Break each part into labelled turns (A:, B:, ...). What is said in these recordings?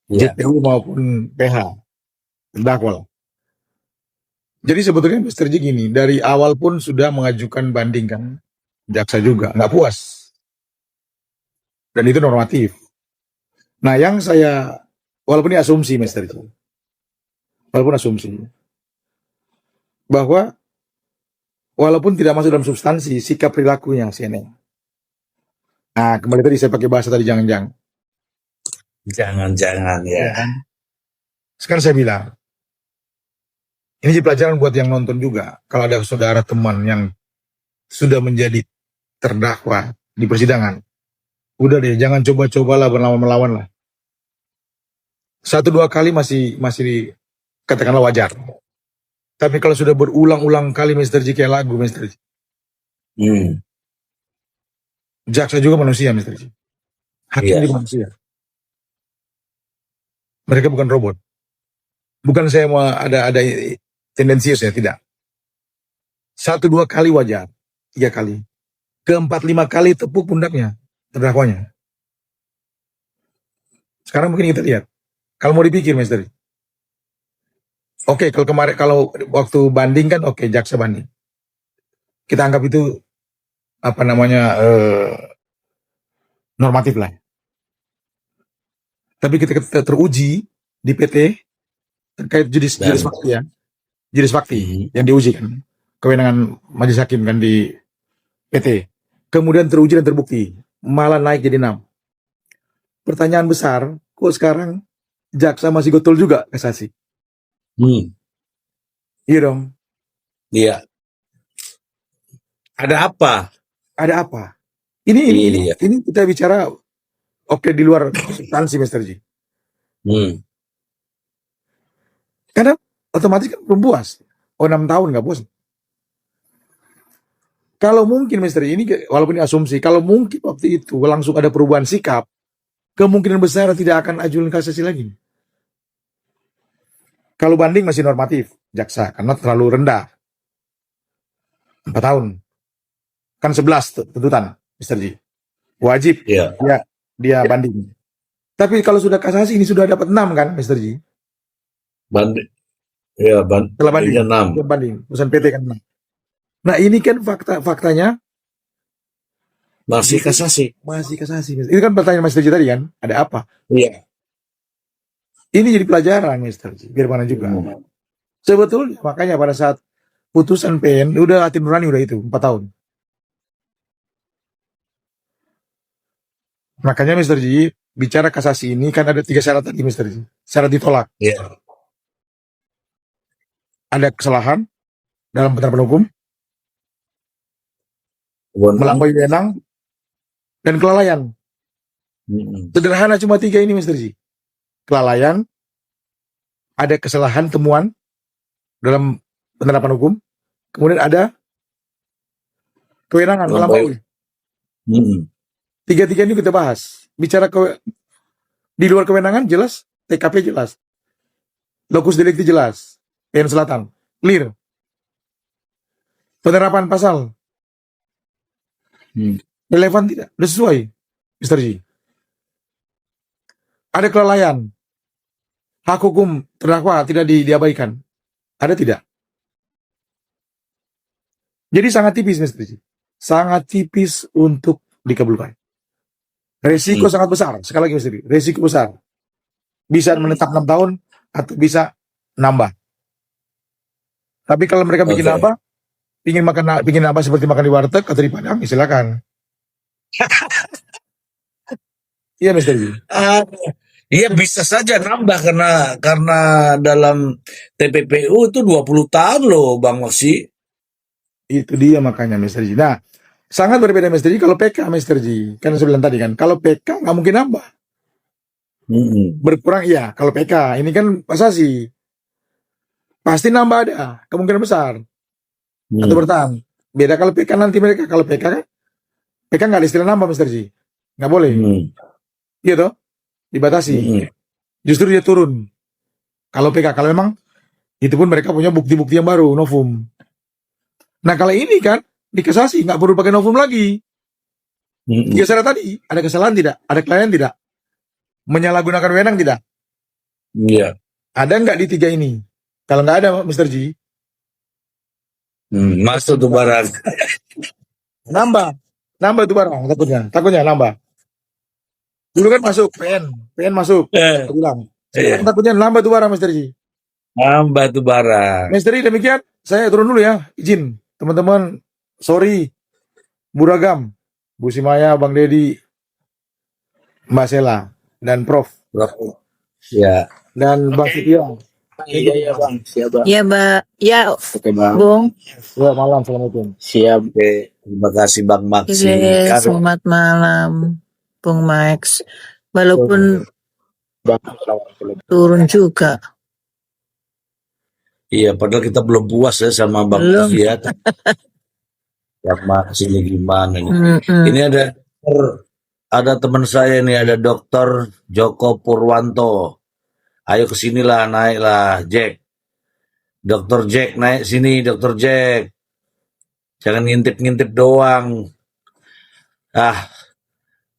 A: Ya.
B: JPU maupun PH, terdakwa. Jadi sebetulnya Mr. J gini, dari awal pun sudah mengajukan banding kan, jaksa juga nggak puas, dan itu normatif. Nah, yang saya, walaupun ini asumsi Mr. J, walaupun asumsi, bahwa walaupun tidak masuk dalam substansi, sikap perilakunya CNN. Nah, kembali tadi saya pakai bahasa tadi jangan-jangan.
A: Jangan-jangan ya.
B: Ya kan? Sekarang saya bilang, ini jadi pelajaran buat yang nonton juga. Kalau ada saudara teman yang sudah menjadi terdakwa di persidangan, udah deh, jangan coba-cobalah berlawan-melawan lah. 1-2 kali masih katakanlah wajar. Tapi kalau sudah berulang-ulang kali Mr. J kayak lagu Mr. J. Jaksa juga manusia Mr. J. Hakim
A: Iya.
B: juga manusia. Mereka bukan robot. Bukan saya mau ada tendensius ya, tidak. 1-2 kali wajar, 3 kali. Ke-4-5 kali tepuk pundaknya terdakwanya. Sekarang mungkin kita lihat. Kalau mau dipikir Mr. Oke, kalau waktu banding kan oke, jaksa banding. Kita anggap itu apa namanya normatif lah. Tapi ketika teruji di PT terkait juris fakti ya. Juris fakti yang diuji kan. Kewenangan majelis hakim kan di PT. Kemudian teruji dan terbukti, malah naik jadi 6. Pertanyaan besar, kok sekarang jaksa masih gotol juga kasasi? Iya dong.
A: Iya. Ada apa?
B: Ada apa? Ini kita bicara oke di luar substansi Mr. J. Karena otomatis kan belum puas. 6 tahun nggak puas. Kalau mungkin Mr. J, ini walaupun ini asumsi, kalau mungkin waktu itu langsung ada perubahan sikap, kemungkinan besar tidak akan ajukan kasasi lagi. Kalau banding masih normatif, jaksa, karena terlalu rendah. 4 tahun. Kan 11 tuntutan, Mr. J. Wajib dia banding. Tapi kalau sudah kasasi, ini sudah dapat 6 kan, Mr. J?
A: Banding. Ya,
B: setelah banding. Putusan PT kan 6. Nah, ini kan faktanya
A: masih kasasi.
B: Masih kasasi. Itu kan pertanyaan Mr. J tadi kan, ada apa?
A: Iya.
B: Ini jadi pelajaran Mr. J, biar mana juga. Sebetulnya makanya pada saat putusan PN udah hati nurani udah itu 4 tahun. Makanya Mr. J bicara kasasi ini kan ada 3 syarat tadi Mr. J. Syarat ditolak.
A: Iya.
B: Ada kesalahan dalam penerapan hukum, melampaui wewenang, dan kelalaian. Sederhana cuma 3 ini Mr. J. Kelalaian, ada kesalahan temuan dalam penerapan hukum, kemudian ada kewenangan melampaui. 3 ini kita bahas. Bicara di luar kewenangan jelas, TKP jelas, lokus delikti jelas, PN Selatan clear. Penerapan pasal relevan tidak? Sudah sesuai, Mr. J. Ada kelalaian, hak hukum terdakwa tidak diabaikan. Ada tidak? Jadi sangat tipis, Mr. J. Sangat tipis untuk dikabulkan. Resiko sangat besar. Sekali lagi, Mr. J. Resiko besar. Bisa menetap 6 tahun atau bisa nambah. Tapi kalau mereka bikin apa? Bikin apa seperti makan di warteg atau di Padang, silakan. Iya, Mr. J.
A: Iya bisa saja nambah karena dalam TPPU itu 20 tahun loh Bang Moksi.
B: Itu dia makanya Mr. J. Nah, sangat berbeda Mr. J kalau PK Mr. J. Kan saya bilang tadi kan, kalau PK nggak mungkin nambah. Berkurang iya, kalau PK. Ini kan kasasi. Pasti nambah ada, kemungkinan besar. Atau bertahan. Beda kalau PK nanti mereka, kalau PK kan, PK nggak ada istilah nambah Mr. J. Nggak boleh. Iya toh? Dibatasi. Justru dia turun. Kalau PK, kalau memang itu pun mereka punya bukti-bukti yang baru, novum. Nah kalau ini kan di kasasi nggak perlu pakai novum lagi. 3 syarat tadi, ada kesalahan tidak, ada kelalaian tidak, menyalahgunakan wewenang tidak,
A: Iya.
B: Ada nggak di tiga ini? Kalau nggak ada, Mr. G,
A: Masuk tuh barang.
B: nambah. Nambah tuh barang, takutnya nambah. Dulu kan masuk, PN masuk.
A: Eh,
B: Saya bilang. Sekarang
A: iya.
B: takutnya nambah tuh barang, Mr. G.
A: Nambah tuh barang.
B: Misteri demikian, saya turun dulu ya, izin. Teman-teman, sorry, Buragam, Bu Simaya, Bang Dedi, Mbak Sela, dan Prof.
A: Ya.
B: Dan Bang Setia.
C: Iya, iya bang, siap bang.
D: Ya, Mbak. Ya,
C: Oke bang,
D: Bung.
B: Ya, malam, Assalamualaikum.
C: siap.
A: Oke. Terima kasih Bang Maksi.
D: Oke,
A: Kan,
D: selamat malam, Bung Max. Walaupun
C: Bang, assalamualaikum.
D: turun juga.
A: iya, padahal kita belum puas ya sama Bang
D: Belum.
A: Maksi ya. Bang Maksi ini gimana nih?
D: Mm-mm.
A: Ini ada teman saya nih, ada Dokter Joko Purwanto. Ayo kesinilah, naiklah, Jack. Dokter Jack, naik sini, Dokter Jack. Jangan ngintip-ngintip doang. Ah,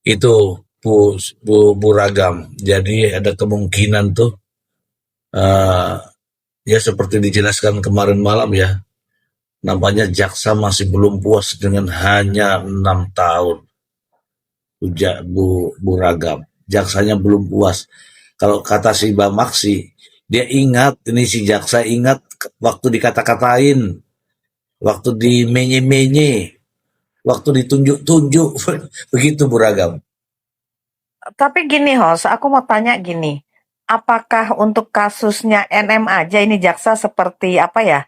A: itu Bu Ragam. Jadi ada kemungkinan tuh, eh, ya seperti dijelaskan kemarin malam ya. Nampaknya jaksa masih belum puas dengan hanya 6 tahun. Bu Ragam. Jaksanya belum puas. Kalau kata si Bang Maksi, dia ingat, ini si jaksa ingat waktu dikata-katain, waktu dimenye-menye, waktu ditunjuk-tunjuk, begitu Bu Ragam.
E: Tapi gini host, aku mau tanya gini, apakah untuk kasusnya NM aja ini jaksa seperti apa ya?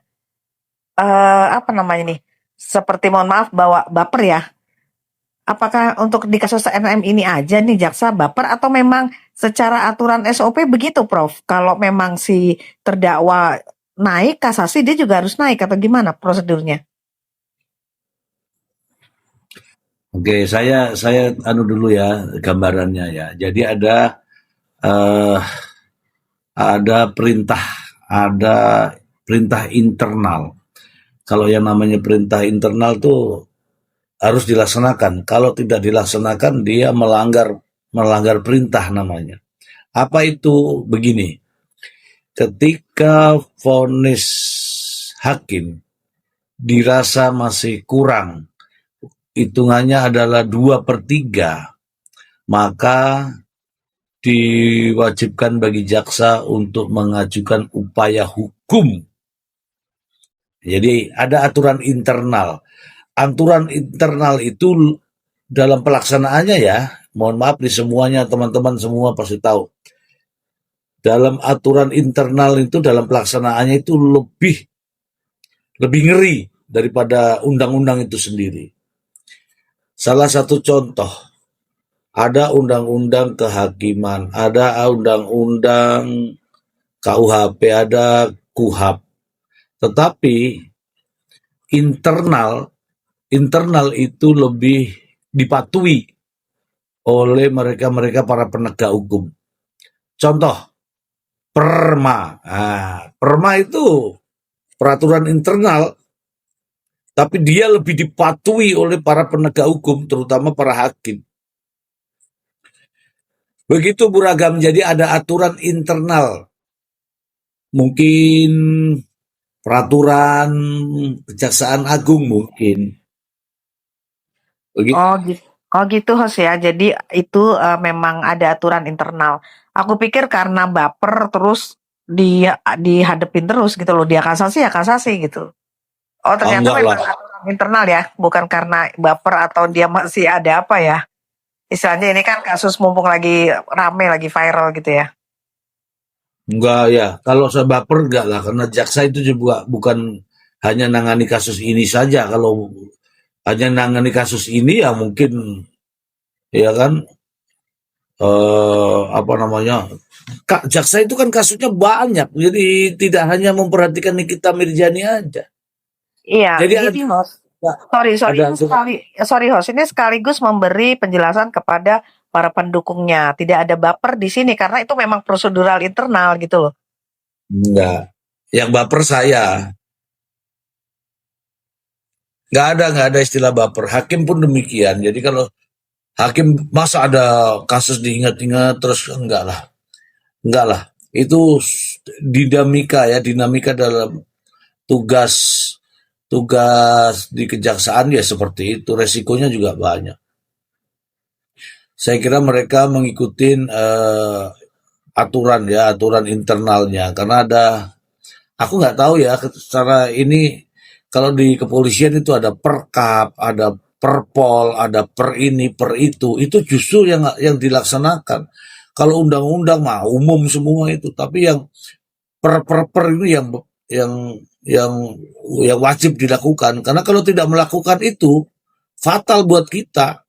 E: Apa namanya nih? Seperti mohon maaf bawa baper ya? Apakah untuk di kasus NM ini aja nih jaksa baper atau memang secara aturan SOP begitu, Prof? Kalau memang si terdakwa naik kasasi dia juga harus naik atau gimana prosedurnya?
A: Oke, saya anu dulu ya gambarannya ya. Jadi eh, ada perintah internal. Kalau yang namanya perintah internal tuh harus dilaksanakan. Kalau tidak dilaksanakan, dia melanggar perintah namanya. Apa itu? Begini, ketika vonis hakim dirasa masih kurang, hitungannya adalah 2/3, maka diwajibkan bagi jaksa untuk mengajukan upaya hukum. Jadi ada aturan internal. Aturan internal itu dalam pelaksanaannya ya, mohon maaf di semuanya teman-teman semua pasti tahu. Dalam aturan internal itu dalam pelaksanaannya itu lebih ngeri daripada undang-undang itu sendiri. Salah satu contoh, ada undang-undang kehakiman, ada undang-undang KUHP, ada KUHAP. Tetapi internal itu lebih dipatuhi oleh mereka para penegak hukum. Contoh, Perma. Perma itu peraturan internal, tapi dia lebih dipatuhi oleh para penegak hukum, terutama para hakim. Begitu Buragam, jadi ada aturan internal. Mungkin peraturan Kejaksaan Agung mungkin. Begitu.
E: Oh gitu host ya. Jadi itu memang ada aturan internal. Aku pikir karena baper terus dihadepin terus gitu loh. Dia kasasi ya kasasi gitu. Oh ternyata
A: enggak
E: memang
A: lah.
E: aturan internal ya, bukan karena baper atau dia masih ada apa ya. Istilahnya ini kan kasus mumpung lagi rame, lagi viral gitu ya.
A: Enggak ya, kalau saya baper enggak lah, karena jaksa itu juga bukan hanya nangani kasus ini saja. Kalau hanya nangani kasus ini ya mungkin ya kan apa namanya, jaksa itu kan kasusnya banyak, jadi tidak hanya memperhatikan Nikita Mirjani aja.
E: Iya,
A: Jadi
E: ini host. Sorry host, ini sekaligus memberi penjelasan kepada para pendukungnya. Tidak ada baper di sini karena itu memang prosedural internal gitu loh.
A: enggak, yang baper saya. Nggak ada istilah baper. Hakim pun demikian. Jadi kalau hakim masa ada kasus diingat-ingat terus enggak lah. Itu dinamika dalam tugas di kejaksaan ya seperti itu, resikonya juga banyak. Saya kira mereka mengikuti aturan internalnya, karena aku nggak tahu ya secara ini, kalau di kepolisian itu ada perkap, ada perpol, ada per ini, per itu justru yang dilaksanakan. Kalau undang-undang mah umum semua itu, tapi yang per itu yang wajib dilakukan, karena kalau tidak melakukan itu fatal buat kita,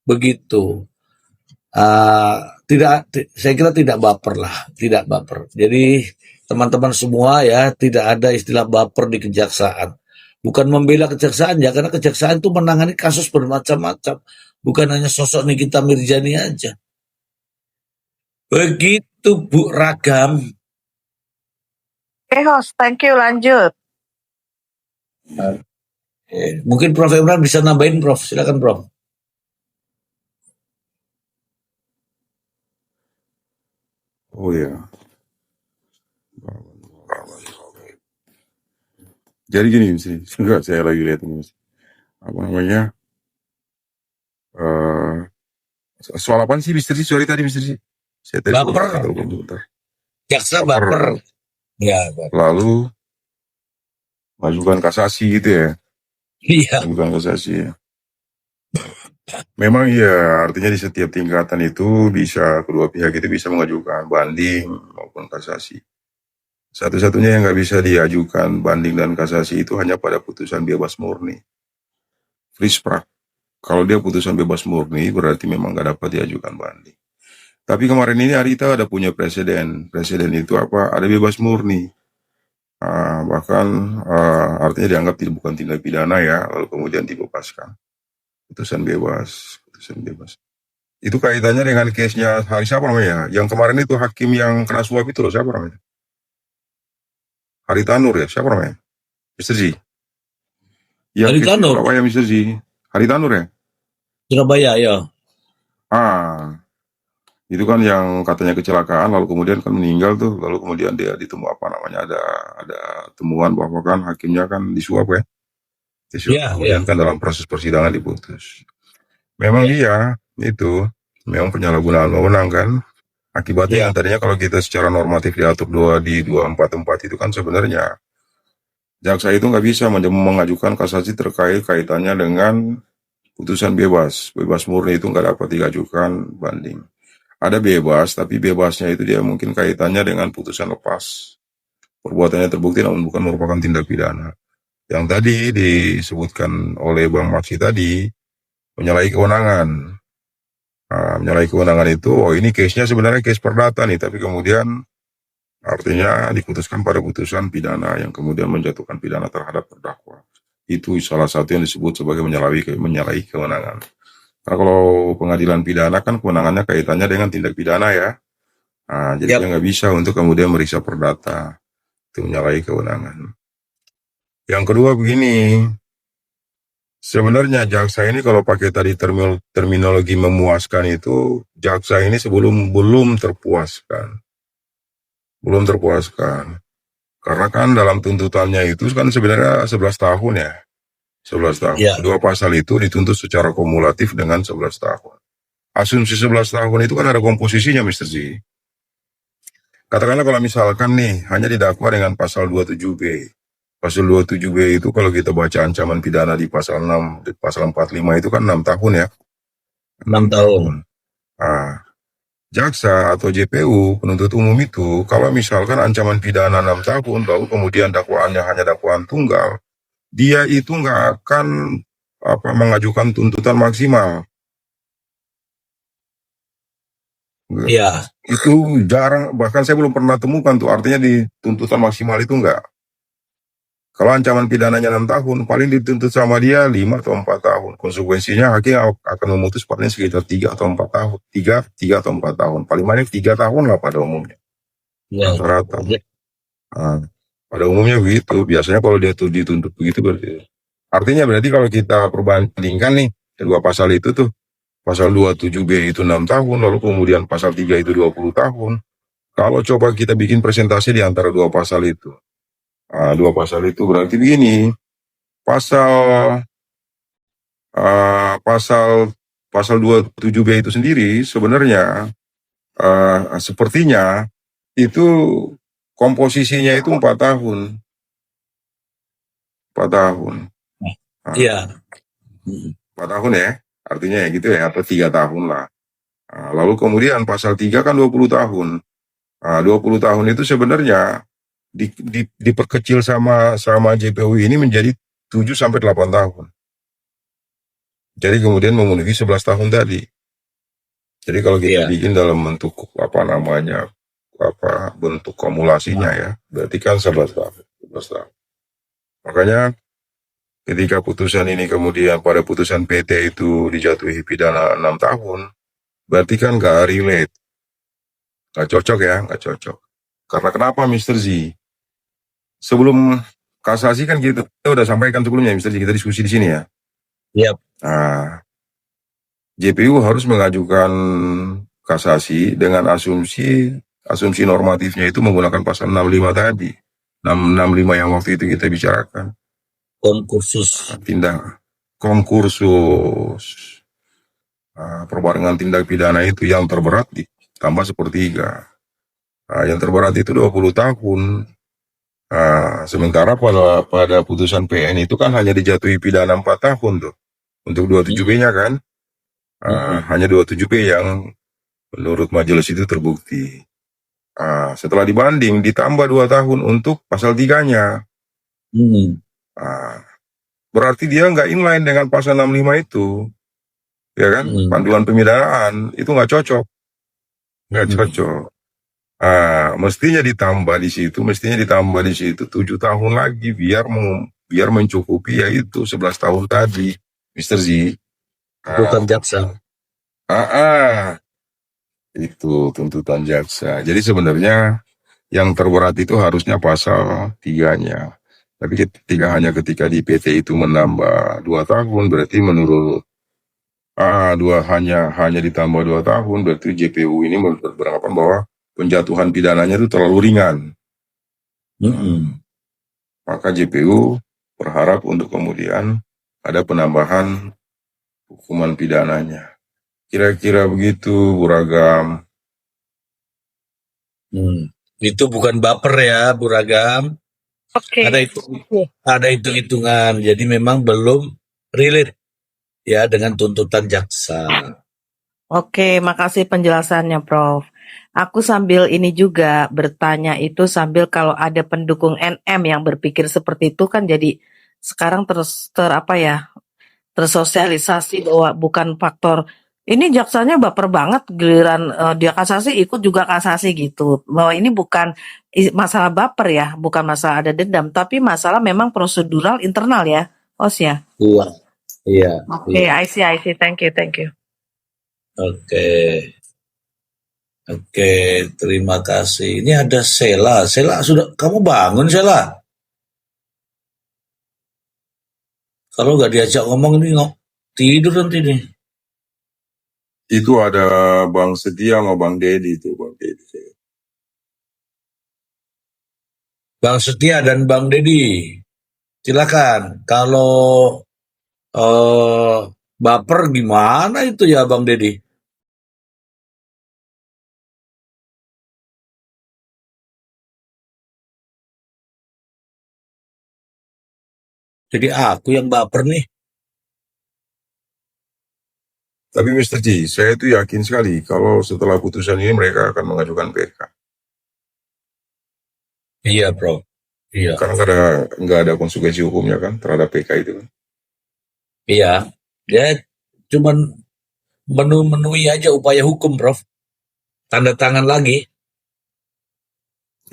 A: begitu. Saya kira tidak baper lah, tidak baper. Jadi teman-teman semua ya, tidak ada istilah baper di kejaksaan. Bukan membela kejaksaan ya, karena kejaksaan itu menangani kasus bermacam-macam, bukan hanya sosok Nikita Mirzani aja. Begitu Bu Ragam.
E: Oke, host, thank you, lanjut.
A: Mungkin Prof. Imran bisa nambahin, Prof. Silakan, Prof.
F: Oh ya. Jadi gini, enggak, saya lagi lihat ini, apa namanya, soal apa sih Mr. Sorry tadi Mr. Saya tadi
A: Baper.
F: bentar.
A: Jaksa baper. Ya, baper.
F: Lalu majukan kasasi gitu ya.
A: Iya.
F: Majukan kasasi ya. Memang ya, artinya di setiap tingkatan itu bisa, kedua pihak itu bisa mengajukan banding maupun kasasi. Satu-satunya yang nggak bisa diajukan banding dan kasasi itu hanya pada putusan bebas murni. Free sprak. Kalau dia putusan bebas murni berarti memang nggak dapat diajukan banding. Tapi kemarin ini Arita ada punya presiden. Presiden itu apa? Ada bebas murni. Bahkan artinya dianggap bukan tindak pidana ya, lalu kemudian dibebaskan. Putusan bebas. Itu kaitannya dengan case-nya hari siapa namanya? Yang kemarin itu hakim yang kena suap itu loh, siapa namanya? Haritanu ya, siapa namanya? Mr. Z.
A: Haritanu.
F: Surabaya Mr. Z. Haritanu ya?
A: Surabaya ya.
F: Itu kan yang katanya kecelakaan lalu kemudian kan meninggal tuh, lalu kemudian dia ditemu ada temuan bahwa kan hakimnya kan disuap ya. Kemudian kan dalam proses persidangan diputus. Memang iya, itu memang penyalahgunaan wewenang kan. Akibatnya yang tadinya kalau kita secara normatif diatur di 244 itu kan sebenarnya jaksa itu nggak bisa mengajukan kasasi terkait kaitannya dengan putusan bebas murni, itu nggak dapat diajukan banding. Ada bebas, tapi bebasnya itu dia mungkin kaitannya dengan putusan lepas. Perbuatannya terbukti namun bukan merupakan tindak pidana. Yang tadi disebutkan oleh Bang Maksi tadi, menyalahi kewenangan. Menyalahi kewenangan itu, ini case-nya sebenarnya case perdata nih, tapi kemudian artinya diputuskan pada putusan pidana yang kemudian menjatuhkan pidana terhadap terdakwa. Itu salah satu yang disebut sebagai menyalahi kewenangan. Karena kalau pengadilan pidana kan kewenangannya kaitannya dengan tindak pidana ya. Jadi dia nggak bisa untuk kemudian meriksa perdata. Itu menyalahi kewenangan. Yang kedua begini, sebenarnya jaksa ini kalau pakai tadi terminologi memuaskan itu, jaksa ini belum terpuaskan. Belum terpuaskan. Karena kan dalam tuntutannya itu kan sebenarnya 11 tahun ya. 11 tahun. Kedua pasal itu dituntut secara kumulatif dengan 11 tahun. Asumsi 11 tahun itu kan ada komposisinya Mr. Z. Katakanlah kalau misalkan nih hanya didakwa dengan pasal 27B. Pasal 27B itu kalau kita baca ancaman pidana di pasal 6, di pasal 45 itu kan 6 tahun ya.
A: 6 tahun.
F: Jaksa atau JPU penuntut umum itu kalau misalkan ancaman pidana 6 tahun lalu kemudian dakwaannya hanya dakwaan tunggal, dia itu nggak akan mengajukan tuntutan maksimal.
A: Iya.
F: Itu jarang, bahkan saya belum pernah temukan tuh, artinya di tuntutan maksimal itu enggak. Kalau ancaman pidananya 6 tahun, paling dituntut sama dia 5 atau 4 tahun. Konsekuensinya hakim akan memutus paling sekitar 3 atau 4 tahun. 3 atau 4 tahun. Paling banyak 3 tahun lah pada umumnya. Rata-rata. Pada umumnya begitu. Biasanya kalau dia tuh dituntut begitu berarti. Artinya berarti kalau kita perbandingkan nih, kedua pasal itu tuh, pasal 27B itu 6 tahun, lalu kemudian pasal 3 itu 20 tahun. kalau coba kita bikin presentasi di antara dua pasal itu, dua pasal itu berarti begini, pasal pasal pasal 27B itu sendiri sebenarnya sepertinya itu komposisinya itu 4 tahun, 4 tahun. Ah,
A: Iya.
F: 4 tahun ya, artinya ya gitu ya, atau 3 tahun lah. Lalu kemudian pasal 3 kan 20 tahun. 20 tahun itu sebenarnya diperkecil sama JPU ini menjadi 7 sampai 8 tahun. Jadi kemudian memenuhi 11 tahun tadi. Jadi kalau kita
A: Iya.
F: bikin dalam bentuk bentuk kumulasinya ya, berarti kan 11 tahun. 11 tahun. Makanya ketika putusan ini kemudian pada putusan PT itu dijatuhi pidana 6 tahun, berarti kan nggak relate. Nggak cocok ya, nggak cocok. Karena kenapa Mr. Z? Sebelum kasasi kan kita udah sampaikan sebelumnya Mr. Z, kita diskusi di sini ya.
A: Yap.
F: Nah, JPU harus mengajukan kasasi dengan asumsi normatifnya itu menggunakan pasal 65 tadi. 665 yang waktu itu kita bicarakan.
A: Konkursus.
F: Konkursus. Perbarengan tindak pidana itu yang terberat ditambah sepertiga. Yang terberat itu 20 tahun. Sementara pada putusan PN itu kan hanya dijatuhi pidana 4 tahun tuh. Untuk 27B-nya kan. Hanya 27B yang menurut majelis itu terbukti. Setelah dibanding ditambah 2 tahun untuk pasal 3-nya. Berarti dia nggak inline dengan pasal 65 itu. Ya kan? Panduan pemidanaan itu nggak cocok. Nggak cocok. Mestinya ditambah di situ 7 tahun lagi biar mencukupi yaitu 11 tahun tadi, Mr. Z.
A: Tuntutan jaksa.
F: Itu tuntutan jaksa. Jadi sebenarnya yang terberat itu harusnya pasal 3-nya. Tapi ketika di PT itu menambah 2 tahun, berarti menurut hanya ditambah 2 tahun, berarti JPU ini beranggapan bahwa penjatuhan pidananya itu terlalu ringan. Maka JPU berharap untuk kemudian ada penambahan hukuman pidananya. Kira-kira begitu, Buragam.
A: Itu bukan baper ya, Buragam.
E: Oke.
A: Ada hitung-hitungan. Jadi memang belum relate ya dengan tuntutan jaksa.
E: Oke, makasih penjelasannya, Prof. Aku sambil ini juga bertanya itu sambil kalau ada pendukung NM yang berpikir seperti itu kan jadi sekarang tersosialisasi bahwa bukan faktor ini jaksanya baper banget giliran dia kasasi ikut juga kasasi gitu. Bahwa ini bukan masalah baper ya, bukan masalah ada dendam, tapi masalah memang prosedural internal ya, Os ya.
A: Iya.
E: Oke, I see. Thank you.
A: Oke, terima kasih. Ini ada Sela. Sela, sudah kamu bangun, Sela? Kalau nggak diajak ngomong ini tidur nanti nih.
F: Itu ada Bang Setia sama Bang Dedi itu, Bang Dedi.
A: Bang Setia dan Bang Dedi, silakan. Kalau baper gimana itu ya, Bang Dedi? Jadi aku yang baper nih.
F: Tapi Mr. G, saya itu yakin sekali kalau setelah putusan ini mereka akan mengajukan PK.
A: Iya, Bro. Iya.
F: Karena nggak ada konsekuensi hukumnya kan terhadap PK itu kan.
A: Iya. Dia cuman memenuhi aja upaya hukum, Prof. Tanda tangan lagi.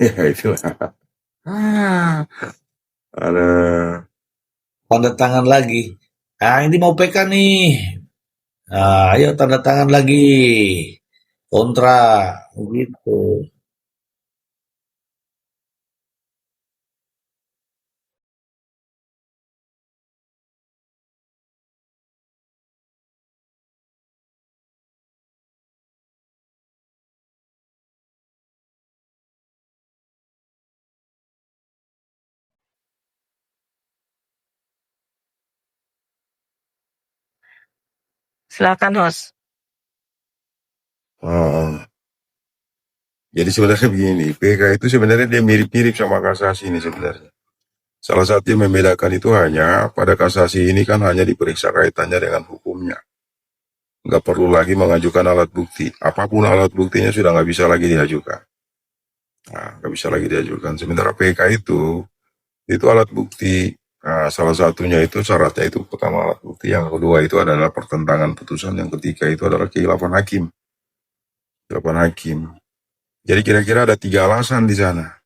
F: Ya itulah. Ada
A: Tanda tangan lagi. Ini mau PK nih. Ayo tanda tangan lagi. Kontra. Gitu.
E: Silakan host.
F: Oh, jadi sebenarnya begini, PK itu sebenarnya dia mirip-mirip sama kasasi ini sebenarnya. Salah satu yang membedakan itu hanya pada kasasi ini kan hanya diperiksa kaitannya dengan hukumnya. Nggak perlu lagi mengajukan alat bukti. Apapun alat buktinya sudah nggak bisa lagi diajukan. Nah, nggak bisa lagi diajukan. Sementara PK itu alat bukti. Nah, salah satunya itu syaratnya itu pertama alat bukti. Yang kedua itu adalah pertentangan putusan. Yang ketiga itu adalah kekhilafan hakim. Kekhilafan hakim. Jadi kira-kira ada 3 alasan di sana.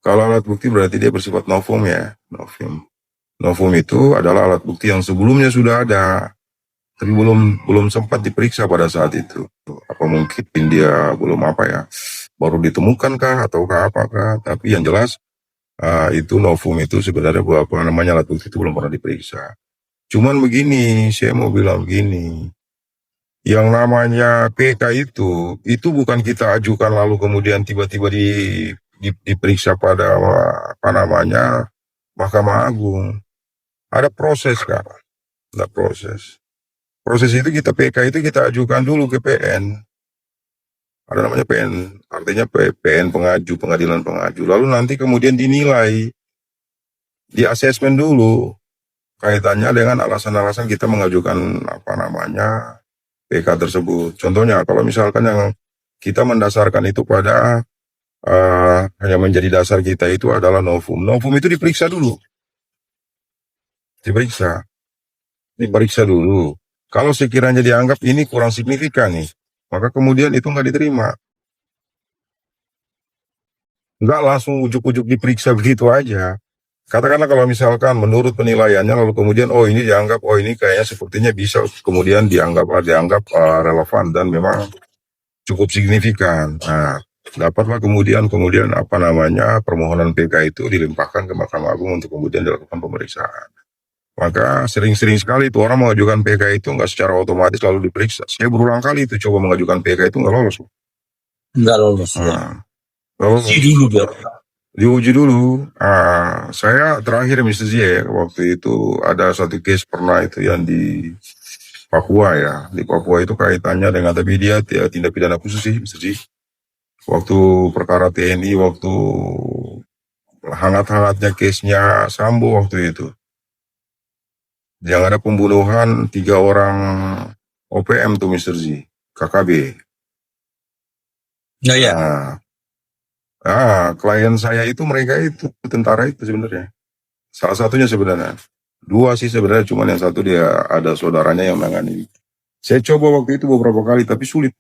F: Kalau alat bukti berarti dia bersifat novum ya. Novum itu adalah alat bukti yang sebelumnya sudah ada, tapi belum sempat diperiksa pada saat itu. Apa mungkin dia belum baru ditemukan kah ataukah apakah? Tapi yang jelas itu novum itu sebenarnya alat bukti itu belum pernah diperiksa. Cuman begini, saya mau bilang begini. Yang namanya PK itu bukan kita ajukan lalu kemudian tiba-tiba diperiksa pada Mahkamah Agung. Ada proses kan? Ada proses. Proses itu PK itu kita ajukan dulu ke PN. Ada namanya PN, artinya PN pengaju, pengadilan pengaju. Lalu nanti kemudian dinilai, di asesmen dulu kaitannya dengan alasan-alasan kita mengajukan PK tersebut. Contohnya kalau misalkan yang kita mendasarkan itu pada hanya menjadi dasar kita itu adalah novum. Novum itu diperiksa dulu. Diperiksa dulu. Kalau sekiranya dianggap ini kurang signifikan nih, maka kemudian itu nggak diterima. Nggak langsung ujuk-ujuk diperiksa begitu aja. Katakanlah kalau misalkan menurut penilaiannya lalu kemudian ini dianggap ini kayaknya sepertinya bisa kemudian dianggap relevan dan memang cukup signifikan. Nah, dapatlah kemudian permohonan PK itu dilimpahkan ke Mahkamah Agung untuk kemudian dilakukan pemeriksaan. Maka sering-sering sekali itu orang mengajukan PK itu nggak secara otomatis lalu diperiksa. Saya berulang kali itu coba mengajukan PK itu nggak lolos.
A: Nggak lolos.
F: Diuji dulu. Saya terakhir Mr. Z waktu itu ada satu case pernah itu yang di Papua ya. Di Papua itu kaitannya dengan, tapi dia tindak pidana khusus sih Mr. Z. Waktu perkara TNI, waktu hangat-hangatnya case-nya Sambo waktu itu. Yang ada pembunuhan 3 orang OPM tuh Mr. Z, KKB.
A: Nah, ya.
F: Klien saya itu mereka itu tentara itu sebenarnya. Salah satunya sebenarnya. 2 sih sebenarnya, cuman yang satu dia ada saudaranya yang menangani. Saya coba waktu itu beberapa kali tapi sulit.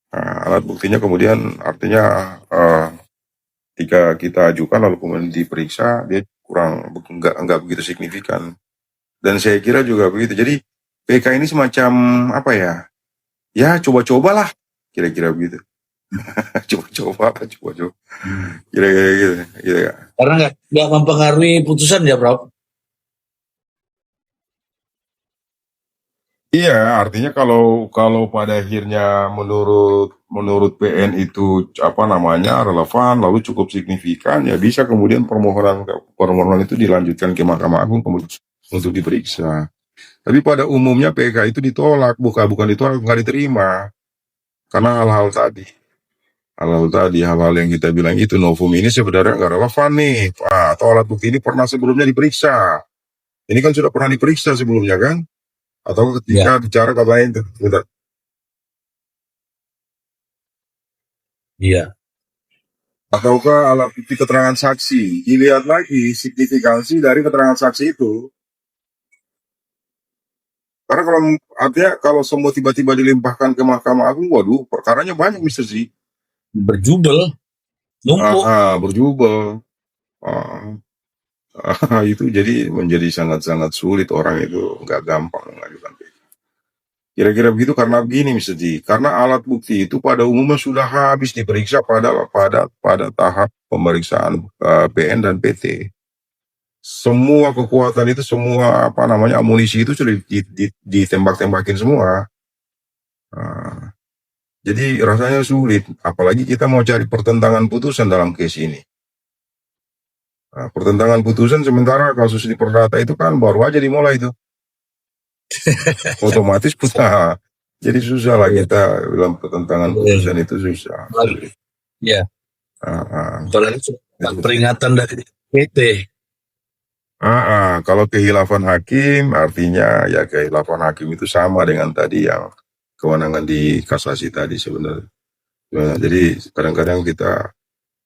F: Alat buktinya kemudian artinya ketika kita ajukan lalu kemudian diperiksa dia kurang enggak begitu signifikan. Dan saya kira juga begitu. Jadi PK ini semacam ya coba-cobalah kira-kira begitu. coba-coba. Kira-kira gitu ya.
A: Karena nggak mempengaruhi putusan ya, Prof.
F: Iya, artinya kalau pada akhirnya menurut PN itu relevan lalu cukup signifikan ya bisa kemudian permohonan itu dilanjutkan ke Mahkamah Agung kemudian untuk diperiksa. Tapi pada umumnya PK itu ditolak, bukan ditolak, nggak diterima karena hal-hal yang kita bilang itu novum ini sebenarnya nggak relevan nih, atau alat bukti ini pernah sebelumnya diperiksa. Ini kan sudah pernah diperiksa sebelumnya kan? Atau ketika bicara kata lain tuh,
A: Iya.
F: Ataukah alat bukti keterangan saksi, dilihat lagi signifikansi dari keterangan saksi itu. Karena kalau semua tiba-tiba dilimpahkan ke Mahkamah Agung, waduh, perkaranya banyak Mr. Z.
A: Berjubel. Numpuk.
F: Berjubel. Itu jadi menjadi sangat-sangat sulit, orang itu nggak gampang mengajukan PK. Kira-kira begitu karena begini Mr. Z, karena alat bukti itu pada umumnya sudah habis diperiksa pada tahap pemeriksaan PN dan PT. Semua kekuatan itu, semua amunisi itu sudah ditembak-tembakin semua. Jadi rasanya sulit, apalagi kita mau cari pertentangan putusan dalam case ini. Pertentangan putusan sementara kasus di perdata itu kan baru aja dimulai itu. otomatis putar. Jadi susah lah kita dalam pertentangan putusan itu susah.
A: Ya,
F: Ah, ah.
A: apalagi peringatan dari PT.
F: Kalau kehilafan hakim artinya ya kehilafan hakim itu sama dengan tadi yang kewenangan di kasasi tadi sebenarnya. Nah, jadi kadang-kadang kita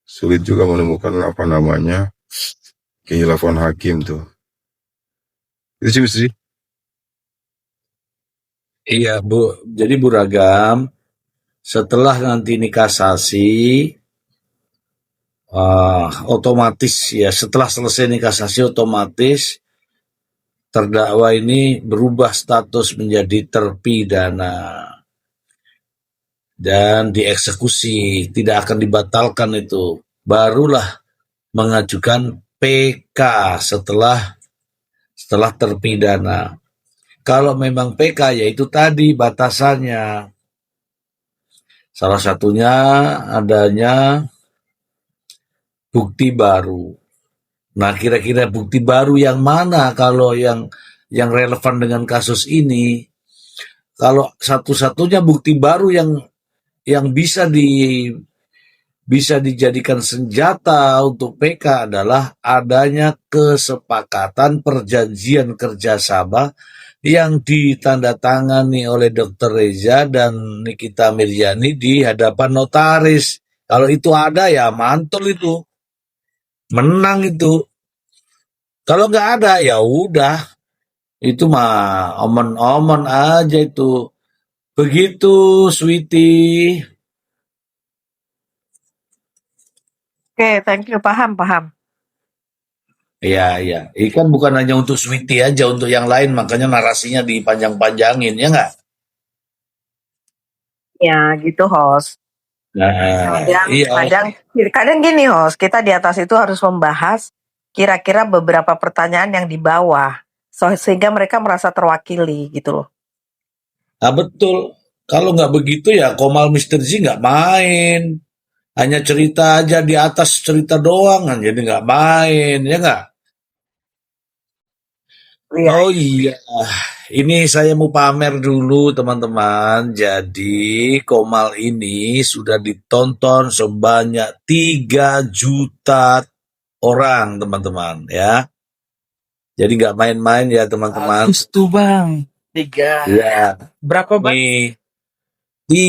F: sulit juga menemukan apa namanya kehilafan hakim tuh. Itu sih mesti.
A: Iya, Bu. Jadi Bu Ragam, setelah nanti ini kasasi, otomatis ya setelah selesai ini kasasi otomatis terdakwa ini berubah status menjadi terpidana dan dieksekusi, tidak akan dibatalkan itu. Barulah mengajukan PK setelah terpidana. Kalau memang PK yaitu tadi batasannya. Salah satunya adanya bukti baru. Nah, kira-kira bukti baru yang mana kalau yang relevan dengan kasus ini? Kalau satu-satunya bukti baru yang bisa dijadikan senjata untuk PK adalah adanya kesepakatan perjanjian kerjasama yang ditandatangani oleh Dr. Reza dan Nikita Miryani di hadapan notaris. Kalau itu ada ya mantul itu. Menang itu. Kalau nggak ada ya udah. Itu mah omon-omon aja itu. Begitu, Sweetie.
E: Oke, thank you. Paham.
A: Iya, iya. Ini kan bukan hanya untuk Sweetie aja, untuk yang lain. Makanya narasinya dipanjang-panjangin, ya nggak?
E: Ya, gitu, host.
A: Nah, iya.
E: Kadang gini, host, kita di atas itu harus membahas kira-kira beberapa pertanyaan yang di bawah, sehingga mereka merasa terwakili gitu loh.
A: Nah, betul. Kalau nggak begitu ya Komal Mr. Z nggak main. Hanya cerita aja di atas, cerita doang kan, jadi nggak main, ya nggak?
E: Iya.
A: Oh iya, ini saya mau pamer dulu teman-teman. Jadi Komal ini sudah ditonton sebanyak 3 juta orang teman-teman ya. Jadi nggak main-main ya teman-teman.
C: Bagus tuh bang. 3.
A: Ya,
C: Berapa bang?
A: nih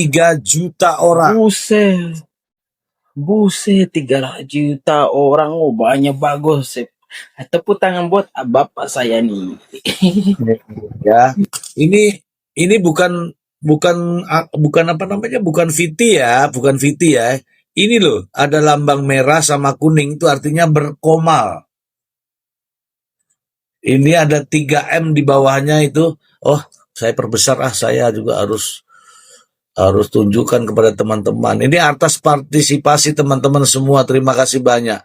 A: 3 juta orang.
C: Buset 3 juta orang. Oh banyak bagus. Tepuk tangan buat bapak saya nih.
A: Ya, ini bukan apa namanya, bukan VT ya, bukan VT ya. Ini loh, ada lambang merah sama kuning itu artinya berkomal. Ini ada 3M di bawahnya itu. Oh, saya perbesar saya juga harus tunjukkan kepada teman-teman. Ini atas partisipasi teman-teman semua. Terima kasih banyak.